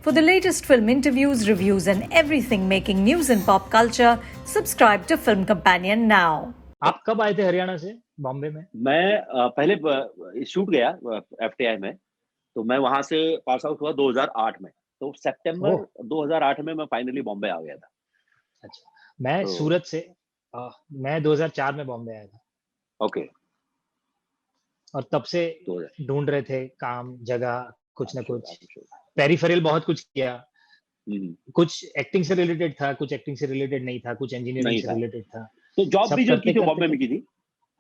For the latest film interviews, reviews, and everything making news in pop culture, subscribe to Film Companion now. आप कब आए थे हरियाणा से बॉम्बे में? मैं पहले शूट गया एफटीआई में, तो मैं वहां से पास आउट हुआ 2008 में। तो सितंबर 2008 में मैं फाइनली बॉम्बे आ गया था। अच्छा, मैं तो- सूरत से मैं 2004 में बॉम्बे आया था ओके। और तब से तो ढूंढ रहे थे काम, जगह, कुछ ना कुछ पेरिफेरल बहुत कुछ किया। कुछ एक्टिंग से रिलेटेड था, कुछ एक्टिंग से रिलेटेड नहीं था, कुछ इंजीनियरिंग नहीं से था। रिलेटेड था। तो जॉब सब भी जो की थी करते- बॉम्बे में की थी।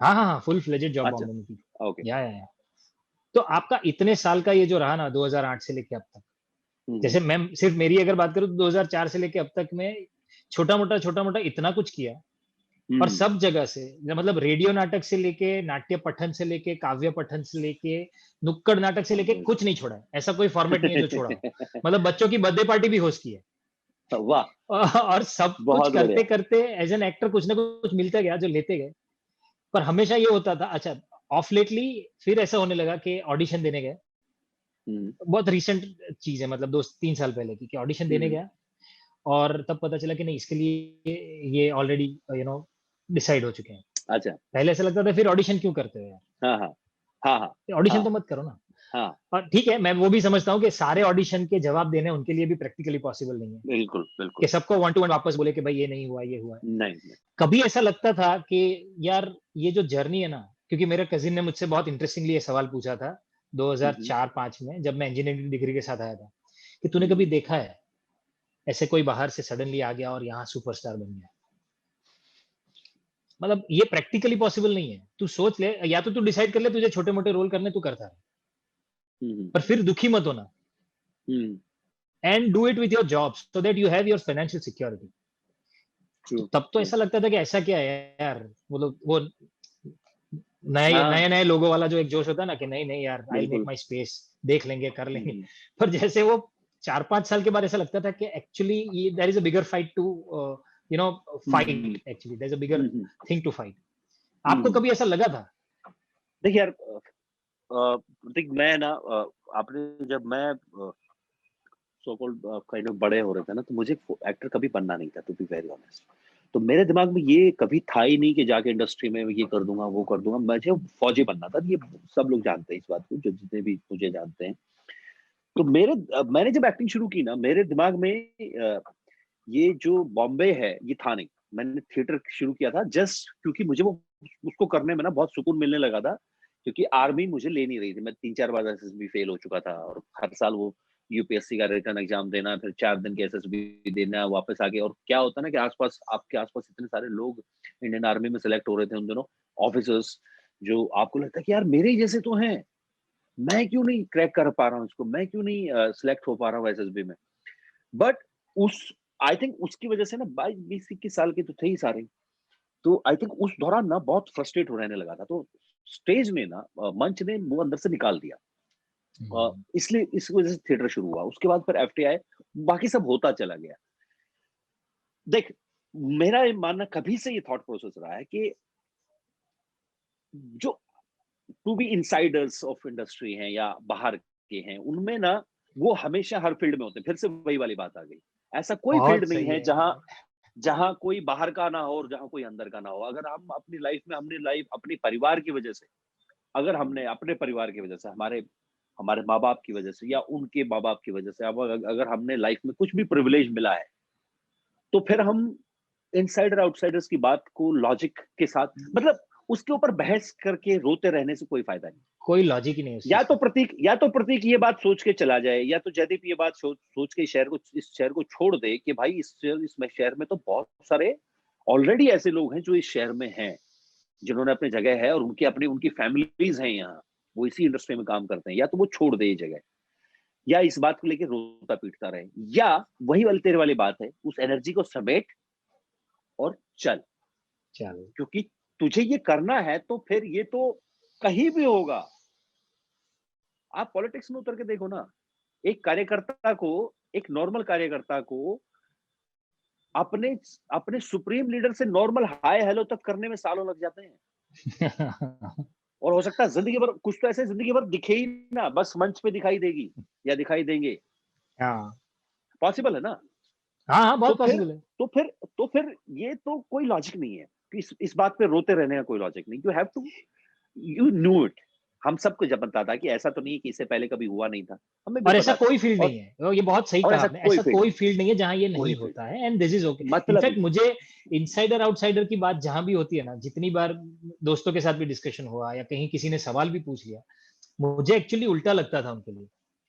हाँ, फुल फ्लेजेड जॉब अच्छा। बॉम्बे में की थी। ओके। या। तो आपका इतने साल का ये जो रहा ना 2008 से लेके अब तक, जैसे मैं सिर्फ मेरी अगर बात करूं तो 2004 से लेके अब तक में छोटा मोटा इतना कुछ किया और सब जगह से, मतलब रेडियो नाटक से लेके नाट्य पठन से लेके काव्य पठन से लेके नुक्कड़ नाटक से लेके कुछ नहीं छोड़ा है। ऐसा कोई फॉर्मेट नहीं है जो छोड़ा हो। मतलब बच्चों की बर्थडे पार्टी भी होस्ट की है। वाह। और सब कुछ बहुत करते बढ़िया। करते एज एन एक्टर कुछ ना कुछ मिलता गया जो लेते गए। पर हमेशा ये होता था, अच्छा ऑफ लेटली फिर ऐसा होने लगा कि ऑडिशन देने गए। बहुत रिसेंट चीज है, मतलब 2-3 साल पहले की, कि ऑडिशन देने गया और तब पता चला कि नहीं, इसके लिए ये ऑलरेडी डिसाइड हो चुके हैं। अच्छा। पहले ऐसा लगता था फिर ऑडिशन क्यों करते हो यार, हाँ। ऑडिशन तो मत करो ना। हाँ, और ठीक है, मैं वो भी समझता हूँ कि सारे ऑडिशन के जवाब देने उनके लिए भी प्रैक्टिकली पॉसिबल नहीं है बिल्कुल कि बिल्कुल। सबको 1 to 1 वापस बोले कि भाई ये नहीं हुआ, ये हुआ है। नहीं। कभी ऐसा लगता था कि यार ये जो जर्नी है ना, क्योंकि मेरे कजिन ने मुझसे बहुत इंटरेस्टिंगली ये सवाल पूछा था 2004-5 में, जब मैं इंजीनियरिंग डिग्री के साथ आया था, कि तूने कभी देखा है ऐसे कोई बाहर से सडनली आ गया और यहाँ सुपरस्टार बन गया? मतलब ये प्रैक्टिकली पॉसिबल नहीं है। तू सोच ले, या तो तू डिसाइड कर ले तुझे छोटे मोटे रोल करने, तू करता है, पर फिर दुखी मत होना, and do it with your job so that you have your financial security. तब तो ऐसा लगता था कि ऐसा क्या है यार, वो नए लोगों वाला जो एक जोश होता है ना, कि नहीं यार, आई मेक माई स्पेस, देख लेंगे, कर लेंगे। पर जैसे वो 4-5 साल के बाद ऐसा लगता था कि actually there is a bigger fight to fight, actually there is a bigger thing to fight. आपको कभी ऐसा लगा था? देख यार, देख मैं ना, आपने जब मैं सो कॉल्ड काइंड ऑफ बड़े हो रहे थे ना, तो मुझे एक्टर कभी बनना नहीं था, टू बी वेरी ऑनेस्ट। तो मेरे दिमाग में ये कभी था ही नहीं कि जाके इंडस्ट्री में ये कर दूंगा, वो कर दूंगा। मुझे फौजी बनना था। ये सब लोग जानते हैं इस बात को, जो जितने भी मुझे जानते हैं। तो मैंने जब एक्टिंग शुरू की ना, मेरे दिमाग में ये जो बॉम्बे है ये था नहीं। मैंने थिएटर शुरू किया था जस्ट क्योंकि मुझे वो उसको करने में ना बहुत सुकून मिलने लगा था, क्योंकि आर्मी मुझे ले नहीं रही थी। मैं 3-4 बार एसएसबी फेल हो चुका था, और हर साल वो यूपीएससी का रिटर्न एग्जाम देना, फिर 4 दिन के एसएसबी देना, वापस आके। और क्या होता है ना कि आपके आसपास इतने सारे लोग इंडियन आर्मी में सेलेक्ट हो रहे थे उन दिनों, ऑफिसर्स, जो आपको लगता है कि यार मेरे ही जैसे तो हैं, मैं क्यों नहीं क्रैक कर पा रहा हूँ इसको, मैं क्यों नहीं सिलेक्ट हो पा रहा हूँ एसएसबी में। बट उस आई थिंक उसकी वजह से ना 22-21 साल के तो थे ही सारे। तो आई थिंक उस दौरान ना बहुत फ्रस्ट्रेट हो रहने लगा था। तो स्टेज ने ना, मंच ने वो अंदर से निकाल दिया। इसलिए इस वजह से थिएटर शुरू हुआ। उसके बाद फिर एफटीआई, बाकी सब होता चला गया। देख, मेरा ये मानना कभी से ये थॉट प्रोसेस रहा है कि जो to be insiders of industry हैं या बाहर के हैं, उनमें ना वो हमेशा हर फील्ड में होते हैं। फिर से वही वाली बात आ गई। ऐसा कोई फील्ड नहीं है जहां कोई बाहर का ना हो और जहां कोई अंदर का ना हो। अगर हम अपनी लाइफ में, अपने परिवार की वजह से, अगर हमने अपने परिवार की वजह से, हमारे माँ बाप की वजह से या उनके माँ बाप की वजह से, अब अगर हमने लाइफ में कुछ भी प्रिविलेज मिला है, तो फिर हम इनसाइडर आउटसाइडर्स की बात को लॉजिक के साथ, मतलब उसके ऊपर बहस करके रोते रहने से कोई फायदा नहीं, कोई लॉजिक ही नहीं। या तो प्रतीक ये बात सोच के चला जाए, या तो जयदीप ये बात सोच के इस शहर को छोड़ दे कि भाई इस शहर में तो बहुत सारे ऑलरेडी ऐसे लोग हैं जो इस शहर में हैं, जिन्होंने अपनी जगह है और उनकी फैमिलीज हैं यहाँ, वो इसी इंडस्ट्री में काम करते हैं। या तो वो छोड़ दे ये जगह, या इस बात को लेकर रोता पीटता रहे, या वही वाली तेरे वाली बात है, उस एनर्जी को समेट और चल, क्योंकि तुझे ये करना है तो फिर ये तो कहीं भी होगा। आप पॉलिटिक्स में उतर के देखो ना, एक नॉर्मल कार्यकर्ता को अपने सुप्रीम लीडर से नॉर्मल हाय हेलो तक करने में सालों लग जाते हैं। और हो सकता है जिंदगी भर, कुछ तो ऐसे जिंदगी भर दिखे ही ना, बस मंच पे दिखाई देगी या दिखाई देंगे। हाँ, पॉसिबल है ना? हाँ हाँ, बहुत तो फिर पॉसिबल है। तो फिर ये तो कोई लॉजिक नहीं है कि इस बात पे रोते रहने का कोई लॉजिक नहीं। You have to, you knew it. हम सबको जब पता था कि ऐसा तो नहीं है कि इससे पहले कभी हुआ नहीं था, हमें भी और ऐसा पता था। कोई फील्ड और नहीं है, ये बहुत सही कहा ऐसा आपने, कोई ऐसा फील्ड कोई नहीं, फील्ड नहीं है जहां ये कोई नहीं फील्ड होता है, एंड दिस इज ओके। मतलब ही इनफैक्ट नहीं। मुझे इनसाइडर आउटसाइडर की बात जहां भी होती है ना, जितनी बार दोस्तों के साथ भी डिस्कशन हुआ या कहीं किसी ने सवाल भी पूछ लिया, मुझे एक्चुअली उल्टा लगता था उनके लिए।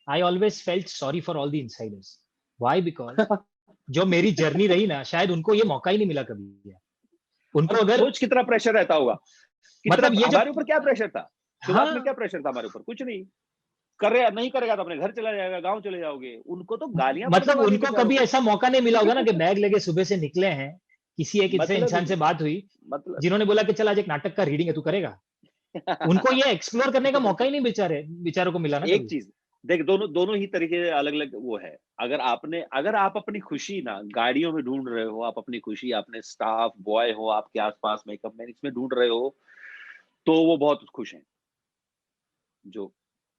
I always felt sorry for all the Insiders. Why? Because जो मेरी जर्नी रही ना, शायद उनको ये मौका ही नहीं मिला कभी। उनको और अगर, सोच कितना प्रेशर रहता होगा, कितना मतलब ये जो, हमारे ऊपर क्या प्रेशर था? शुरुआत में हाँ, क्या प्रेशर था हमारे ऊपर? कुछ नहीं। करे नहीं करेगा तो अपने घर चला जाएगा, गाँव चले जाओगे। उनको तो गालियाँ पड़ने मतलब वाली है उनको बेचारों कभी को। ऐसा मौका नहीं मिला होगा ना कि बैग लेके सुबह से निकले हैं, किसी एक ऐसे मतलब ही इंसान से नहीं, बात हुई मतलब जिन्होंने बोला कि चल आज एक नाटक का रीडिंग है, तू करेगा? उनको ये एक्सप्लोर करने का मौका ही नहीं बेचारों को मिला ना एक कभी। चीज देख, दोनों दोनों ही तरीके अलग अलग वो है। अगर आप अपनी खुशी ना गाड़ियों में ढूंढ रहे हो, आप अपनी खुशी अपने स्टाफ बॉय हो, आपके आसपास मेकअप मैन, इसमें ढूंढ रहे हो, तो वो बहुत खुश हैं। जो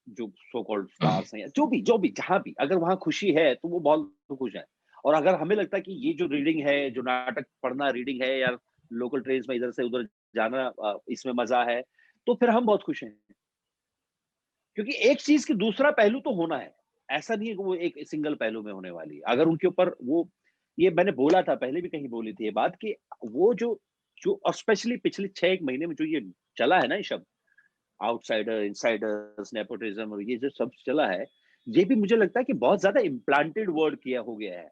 जो सो कॉल्ड स्टार्स हैं, या जो भी जहां भी, अगर वहां खुशी है तो वो बहुत खुश है। और अगर हमें लगता है कि ये जो रीडिंग है, जो नाटक पढ़ना रीडिंग है, या लोकल ट्रेन में इधर से उधर जाना, इसमें मजा है, तो फिर हम बहुत खुश हैं। क्योंकि एक चीज की दूसरा पहलू तो होना है। ऐसा नहीं है कि वो एक सिंगल पहलू में होने वाली है। अगर उनके ऊपर वो, ये मैंने बोला था पहले भी, कहीं बोली थी ये बात, कि वो जो जो और स्पेशली पिछले 6-1 महीने में जो ये चला है ना, ये शब्द आउटसाइडर, इनसाइडर्स, नेपोटिज्म, और ये जो सब चला है, ये भी मुझे लगता है कि बहुत ज्यादा इम्प्लांटेड वर्ड किया हो गया है।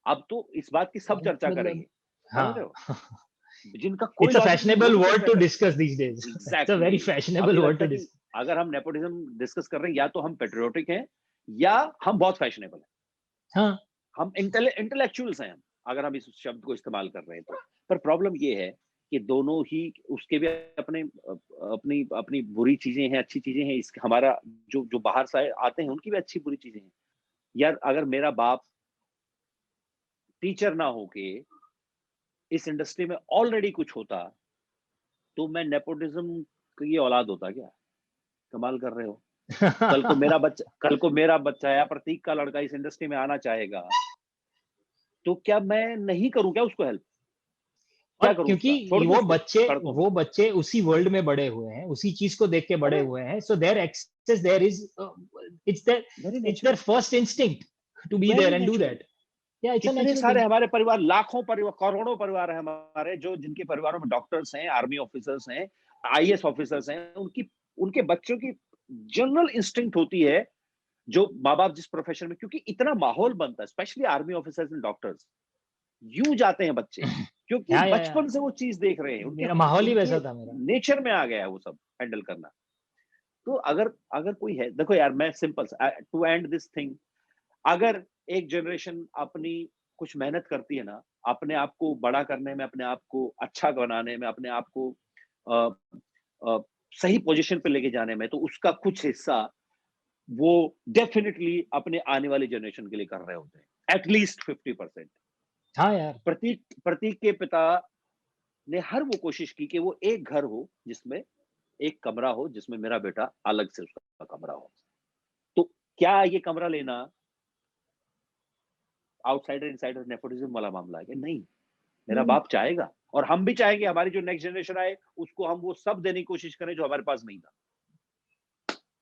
अब तो इस बात की सब चर्चा मतलब, करेंगे, समझ रहे हाँ, हो? जिनका कोई इट्स अ लॉजिक नहीं, वो फैशनेबल भी वर्ड चर्चा टू करेंगे। Discuss these days. It's a very exactly. Fashionable अभी वर्ड लगता टू है कि डिस्कस। अगर हम नेपोटिज्म डिस्कस कर रहे हैं, या तो हम पेट्रियोटिक हैं, या हम बहुत फैशनेबल हैं। हाँ, हम इंटेलेक्चुअल्स हैं हम, अगर हम इस शब्द को इस्तेमाल कर रहे हैं तो। पर प्रॉब्लम ये है कि दोनों ही, उसके भी अपने अपनी अपनी बुरी चीजें हैं, अच्छी चीजें हैं। इस हमारा जो जो बाहर से आते हैं, उनकी भी अच्छी बुरी चीजें हैं। यार, अगर मेरा बाप टीचर ना होके इस इंडस्ट्री में ऑलरेडी कुछ होता, तो मैं नेपोटिज्म की औलाद होता क्या? कमाल कर रहे हो। कल को मेरा बच्चा या प्रतीक का लड़का इस इंडस्ट्री में आना चाहेगा, तो क्या मैं नहीं करूं क्या उसको हेल्प? और क्या करूं क्योंकि उसका? छोड़ दूं वो उसको बच्चे सड़कों में? वो बच्चे उसी वर्ल्ड में बड़े हुए हैं, उसी चीज को देख के बड़े अरे हुए हैं, so there access there is, it's their very it's their natural, first instinct to be there very and do natural. That. या इट्स अ कितने नेचुरल सारे थिंग। हमारे परिवार, लाखों परिवार, करोड़ों परिवार है हमारे, जो जिनके परिवारों में डॉक्टर्स हैं, आर्मी ऑफिसर्स हैं, आईएएस ऑफिसर्स हैं। उनकी उनके बच्चों की जनरल इंस्टिंक्ट होती है, जो माँ बाप जिस प्रोफेशन में, क्योंकि इतना माहौल बनता है, specially army officers and doctors, यूं जाते हैं बच्चे, क्योंकि या बचपन से वो चीज देख रहे हैं, उनके मेरा माहौल ही उनके वैसा था मेरा। नेचर में आ गया है वो सब हैंडल करना। तो अगर अगर कोई है, देखो यार, मैं simple to and this thing, अगर एक जनरेशन अपनी कुछ मेहनत करती है ना, अपने आप को बड़ा करने में, अपने आप को अच्छा बनाने में, अपने आप को अ, अ, सही पोजीशन पे लेके जाने में, तो उसका कुछ हिस्सा वो डेफिनेटली अपने आने वाली जनरेशन के लिए कर रहे होते हैं, एटलीस्ट 50%। हाँ यार। प्रतीक प्रतीक के पिता ने हर वो कोशिश की कि वो एक घर हो, जिसमें एक कमरा हो, जिसमें मेरा बेटा अलग से उसका कमरा हो। तो क्या ये कमरा लेना आउटसाइडर इनसाइडर नेपोटिज्म वाला मामला है? कि नहीं, मेरा हम्म, बाप चाहेगा, और हम भी चाहेंगे हमारी जो नेक्स्ट जनरेशन आए, उसको हम वो सब देने की कोशिश करें जो हमारे पास नहीं था।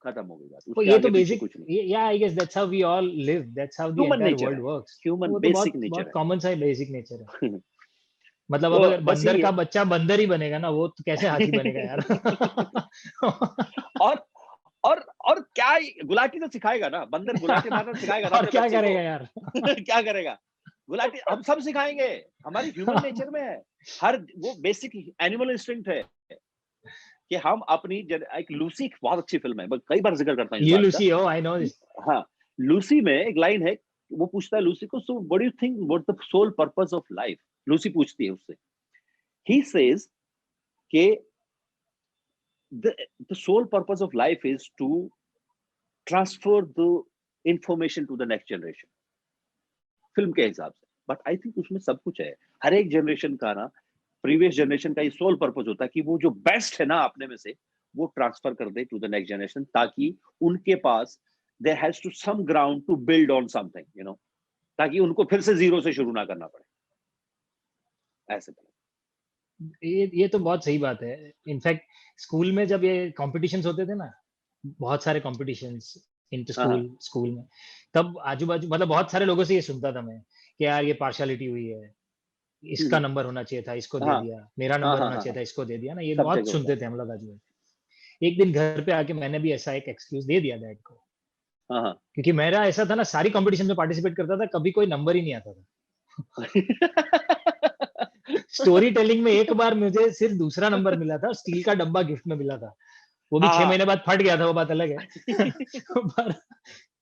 खत्म हो गई बात, तो उसके ये तो आगे पीछे बेसिक, कुछ नहीं। या I guess that's how we all live, that's how the human entire nature world है, वर्क्स। ह्यूमन वो तो बेसिक बहुत नेचर बहुत है। कॉमन सा बेसिक नेचर है। मतलब अब तो अगर बस बंदर यही का है। बच्चा बंदर ही बनेगा ना, वो तो कैसे हाथी बनेगा यार? और और और क्या, गुलाटी तो सिखाएगा ना, बंदर गुलाटी मारना सिखाएगा ना और अपने क्या बच्चे को। करेगा यार? क्या करेगा? गुलाटी हम सब सिखाएंगे, हमारी ह्यूमन नेचर में है। हर वो बेसिक एनिमल इंस्टिंक्ट है कि हम अपनी एक लूसी, एक बहुत अच्छी फिल्म है, मैं कई बार जिक्र करता हूँ इस ये बात का। लूसी हो, आई नो दिस। हाँ, लूसी में एक लाइन है, वो पूछता है लूसी को, so what do you think what the sole purpose of life? Lucy पूछती है उससे, ही सेज कि the the sole purpose of life is to transfer the information to the next generation, film के हिसाब से। But I think उसमें सब कुछ है। हर एक जनरेशन का ना, प्रीवियस जनरेशन का ये सोल पर्पस होता है कि वो जो बेस्ट है ना अपने में से, वो ट्रांसफर कर दे टू द नेक्स्ट जनरेशन, ताकि उनके पास there has to some ground to build on something, you know. ताकि उनको फिर से जीरो से शुरू ना करना पड़े। ऐसे ये तो बहुत सही बात है। इनफैक्ट स्कूल में जब ये कॉम्पिटिशन्स होते थे ना, बहुत सारे कॉम्पिटिशन्स इंटर हाँ हाँ स्कूल में, तब आजू-बाजू मतलब बहुत सारे लोगों से ये सुनता था मैं कि यार ये पार्शियलिटी हुई है, इसका हम्म, नंबर होना चाहिए था, इसको दे हाँ दिया, मेरा हाँ नंबर हाँ होना हाँ चाहिए हाँ, था, इसको दे दिया ना, ये सब बहुत जगह होता सुनते है। थे हम लोग आजू-बाजू। एक दिन घर पे आके मैंने भी ऐसा एक एक्सक्यूज़ दे दिया डैड को, हाँ हाँ क्योंकि मेरा ऐसा था ना सारी कॉम्पिटिशन में पार्टिसिपेट करता था, कभी कोई नंबर ही नहीं आता था। स्टोरी टेलिंग में एक बार मुझे सिर्फ दूसरा नंबर मिला था, स्टील का डब्बा गिफ्ट में मिला था। वो भी हाँ 6 हाँ महीने बाद फट गया था, वो बात अलग है। पर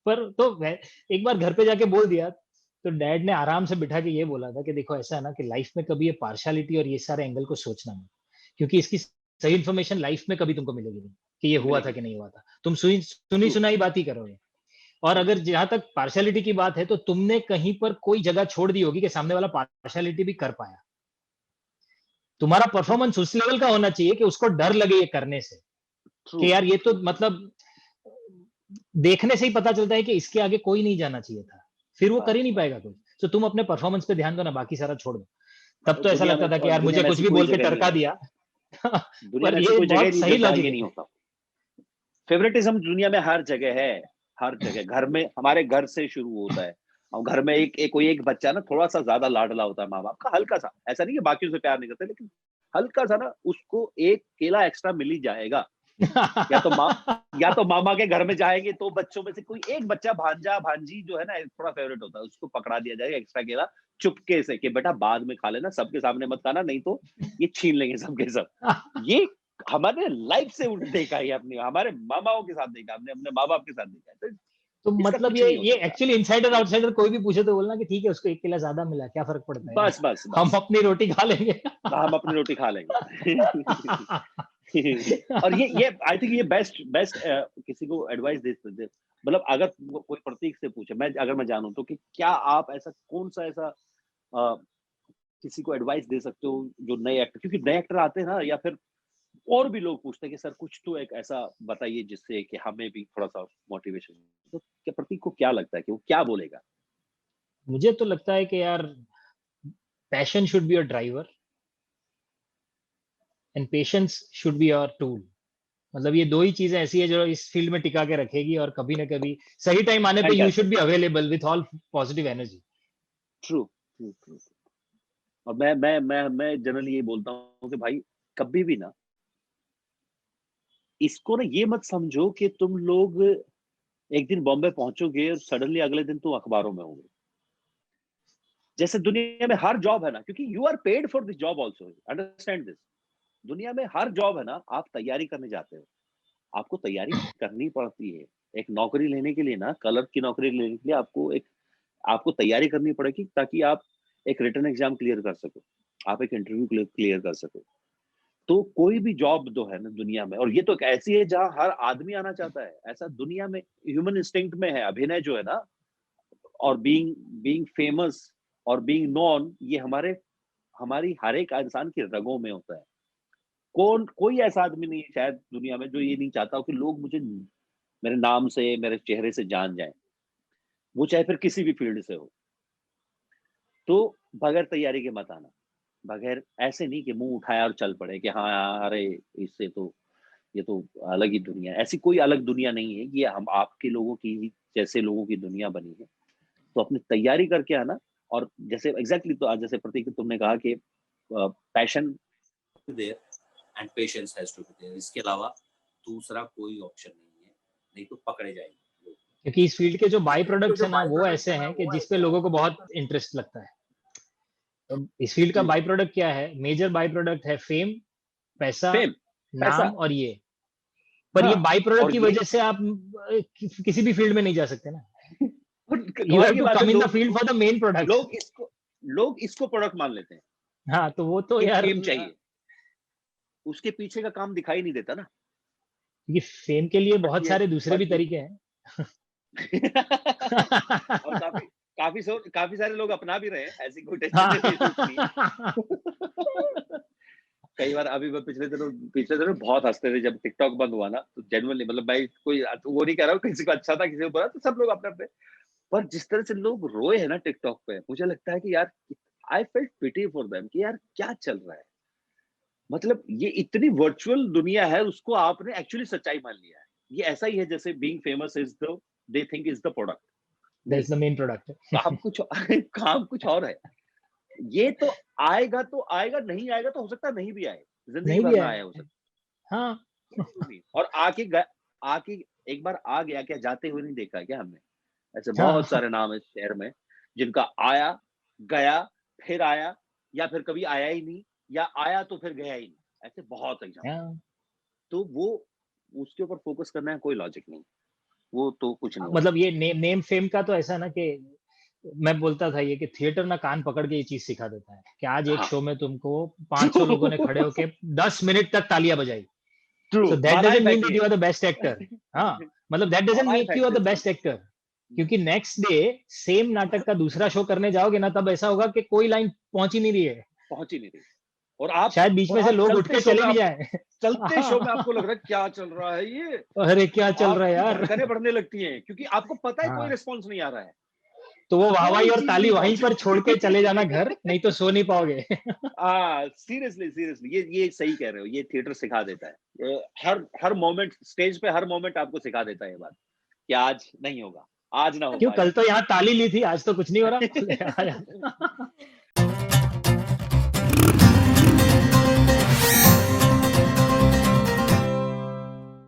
पर तो मैं एक बार घर पे जाके बोल दिया, तो डैड ने आराम से बिठा के ये बोला था कि देखो ऐसा है ना कि लाइफ में कभी ये पार्शियलिटी और ये सारे एंगल को सोचना मत, क्योंकि इसकी सही इन्फॉर्मेशन लाइफ में कभी तुमको मिलेगी नहीं, कि ये हुआ था मिलेगी कि नहीं। नहीं हुआ था। तुम सुनी ट्रू सुनाई बात ही करोगे। और ट्रू अगर जहाँ तक पार्शियलिटी की बात है, तो तुमने कहीं पर कोई जगह छोड़ दी होगी कि सामने वाला पार्शियलिटी भी कर पाया। तुम्हारा परफॉर्मेंस उस लेवल का होना चाहिए कि उसको डर लगे ये करने से, ट्रू कि यार ये तो ट्रू मतलब देखने से ही पता चलता है कि इसके आगे कोई नहीं जाना चाहिए था। फिर वो कर ही बस नहीं बस पाएगा कुछ। तो तुम अपने परफॉर्मेंस पे ध्यान दो ना, बाकी सारा छोड़ दो। तब तो ऐसा दुनिया में लगता था कि और यार दुनिया मुझे में कुछ ऐसी भी कोई बोल के जगह नहीं टरका है। दिया। दुनिया पर में ऐसी ये कोई जगह ही बहुत नहीं सही जहाँ लॉजिक ये है। नहीं होता। फेवरेटिज्म दुनिया में हर जगह है, हर जगह। घर में, हमारे घर से शुरू होता है। और घर में कोई एक बच्चा ना थोड़ा सा ज्यादा लाडला होता है माँ बाप का, हल्का सा, ऐसा नहीं कि बाकियों से प्यार नहीं करते, लेकिन हल्का सा ना, उसको एक केला एक्स्ट्रा मिल ही जाएगा। या तो माँ, या तो मामा के घर में जाएंगे तो बच्चों में से कोई एक बच्चा, भांजा भांजी जो है ना, थोड़ा फेवरेट होता है, उसको पकड़ा दिया जाएगा एक्स्ट्रा केला चुपके से, कि बेटा बाद में खा लेना, सबके सामने मत खाना, नहीं तो ये छीन लेंगे सबके सब। ये हमारे लाइफ से देखा है, अपनी हमारे मामाओं के साथ देखा, हमने अपने माँ बाप के साथ देखा है। तो तो इसका मतलब कुछ नहीं हो ये सकता। एक्चुअली इनसाइडर आउटसाइडर कोई भी पूछे तो बोलना कि ठीक है उसको 1 केला ज़्यादा मिला, क्या फ़र्क पड़ता है यार? बस बस हम बस, अपनी रोटी खा लेंगे। हम अपनी रोटी खा लेंगे। और ये आई थिंक ये बेस्ट बेस्ट किसी को एडवाइस दे सकते, मतलब अगर कोई प्रतीक से पूछे, मैं अगर मैं जानूं तो, कि क्या आप ऐसा कौन सा ऐसा अ, किसी को एडवाइस दे सकते हो जो नए एक्टर, क्योंकि नए एक्टर आते हैं ना, या फिर और भी लोग पूछते हैं कि सर कुछ तो एक ऐसा बताइए जिससे कि हमें भी थोड़ा सा मोटिवेशन, तो क्या प्रतीक को क्या लगता है कि वो क्या बोलेगा? मुझे तो लगता है कि यार passion should be your driver and patience should be your tool. मतलब ये 2 ही चीज़ें ऐसी है जो इस फील्ड में टिका के रखेगी, और कभी न कभी सही टाइम आने पे you should fantastic. Be available with all positive energy. True true true. और मैं जनरली ये बोलता हूँ कि भाई, कभी भी ना इसको ना ये मत समझो कि तुम लोग एक दिन बॉम्बे पहुंचोगे और सडनली अगले दिन तुम अखबारों में होंगे। जैसे दुनिया में हर जॉब है ना, क्योंकि you are paid for this job also, understand this. दुनिया में हर जॉब है ना, आप तैयारी करने जाते हो, आपको तैयारी करनी पड़ती है। एक नौकरी लेने के लिए ना, कलर की नौकरी लेने के लिए आपको तैयारी करनी पड़ेगी, ताकि आप एक रिटन एग्जाम क्लियर कर सको, आप एक इंटरव्यू क्लियर कर सको। तो कोई भी जॉब जो है ना दुनिया में, और ये तो एक ऐसी है जहां हर आदमी आना चाहता है, ऐसा दुनिया में ह्यूमन इंस्टिंक्ट में है। अभिनय जो है ना, और बीइंग बीइंग फेमस और बीइंग नोन, ये हमारी हर एक इंसान की रगों में होता है। कोई ऐसा आदमी नहीं है शायद दुनिया में जो ये नहीं चाहता हो कि लोग मुझे मेरे नाम से, मेरे चेहरे से जान जाएं, वो चाहे फिर किसी भी फील्ड से हो। तो बगैर तैयारी के मत आना, बगैर ऐसे नहीं कि मुंह उठाया और चल पड़े कि हाँ अरे, इससे तो ये तो अलग ही दुनिया है। ऐसी कोई अलग दुनिया नहीं है, ये हम आपके लोगों की ही जैसे लोगों की दुनिया बनी है। तो अपनी तैयारी करके आना। और जैसे एग्जैक्टली, तो आज जैसे प्रतीक तुमने कहा कि passion there and patience has to be there, इसके अलावा दूसरा कोई ऑप्शन नहीं है, नहीं तो पकड़े जाएंगे लोग। क्योंकि इस फील्ड के जो बाय प्रोडक्ट्स हैं ना, वो ऐसे हैं कि जिस पे लोगों को बहुत इंटरेस्ट लगता है। तो इस फील्ड का जी, बाय प्रोडक्ट क्या है? मेजर बाय प्रोडक्ट है फेम, पैसा, फेम, पैसा, नाम और ये। पर ये हाँ। बाय प्रोडक्ट और की ये वजह से आप किसी भी फील्ड में नहीं जा सकते ना। यू कमाल हैव की टू बात है, come in the field for the main product. लोग इसको लोग इसको प्रोडक्ट मान लेते हैं हाँ, तो वो तो कि यार फेम चाहिए, उसके पीछे का काम दिखाई नहीं देता ना। ये फेम के लिए बट बहुत ये सारे दूसरे भी बट ये तरीके हैं। और काफी सारे लोग अपना भी रहे हैं, ऐसी कोई टेंशन लेने की जरूरत नहीं हाँ। है। कई बार अभी मैं पिछले दिनों बहुत हंसते थे जब टिकटॉक बंद हुआ ना, तो जेनुअनली, मतलब मैं कोई वो नहीं कह रहा हूँ किसी को अच्छा था किसी को बुरा, तो सब लोग अपने अपने पर जिस तरह से लोग रोए हैं ना टिकटॉक पे, मुझे लगता है कि यार I felt pity for them कि यार क्या चल रहा है। मतलब ये इतनी वर्चुअल दुनिया है, उसको आपने एक्चुअली सच्चाई मान लिया है। ये ऐसा ही है जैसे being famous is the they think is the product. नहीं, दैट्स द मेन प्रोडक्ट। काम कुछ काम कुछ और है। ये तो आएगा, नहीं आएगा तो हो सकता है नहीं भी आए। जिंदगी नहीं भर भी ना है। आया हो सकता हाँ, है। और आके एक बार आ गया क्या, जाते हुए नहीं देखा है क्या हमने? ऐसे हाँ, बहुत सारे नाम है इस शहर में, जिनका आया, गया, फिर आया, या फिर कभी आया ही नहीं, या आया तो फिर गया ही नहीं। ऐसे बहुत एग्जाम्पल। हाँ। तो वो उसके ऊपर फोकस करना है, कोई लॉजिक नहीं। वो तो कुछ नहीं होगा। मतलब ये नेम फेम का तो ऐसा ना कि मैं बोलता था ये कि थिएटर ना कान पकड़ के ये चीज सिखा देता है कि आज एक हाँ। शो में तुमको 500 लोगों ने खड़े होके 10 मिनट तक तालियां बजाई। ट्रू, सो दैट बाधाएं डजंट मीन बैठी दैट यू है। Are the best actor. हाँ, मतलब दैट डजंट बाधाएं मेक यू आर बैठते द सही। Best actor. क्योंकि नेक्स्ट डे सेम नाटक का दूसरा शो करने जाओगे ना, तब ऐसा होगा कि कोई लाइन पहुंच ही नहीं रही है। पहुंच ही नहीं रही। और आप शायद बीच और में से आप लोग उठ चलते के शो चले में भी आप जाए। चलते शो में हाँ, आपको लग रहा है क्या चल रहा है ये। अरे क्या चल रहा है आपकी यार। धड़कनें बढ़ने लगती हैं, क्योंकि आपको पता है कोई हाँ, रिस्पॉन्स नहीं आ रहा है। तो वो वाहवाही कोई और चीज ताली नहीं वहीं पहुंच पर छोड़ के चले जाना रही। घर, नहीं तो सो नहीं पाओगे। सीरियसली सीरियसली ये सही कह रहे हो। ये थिएटर सिखा देता है। हर मोमेंट स्टेज पे, हर मोमेंट आपको सिखा देता है ये बात कि आज नहीं होगा, आज ना हो क्यों, पाएगा। कल तो यहाँ ताली ली थी, आज तो कुछ नहीं हो रहा।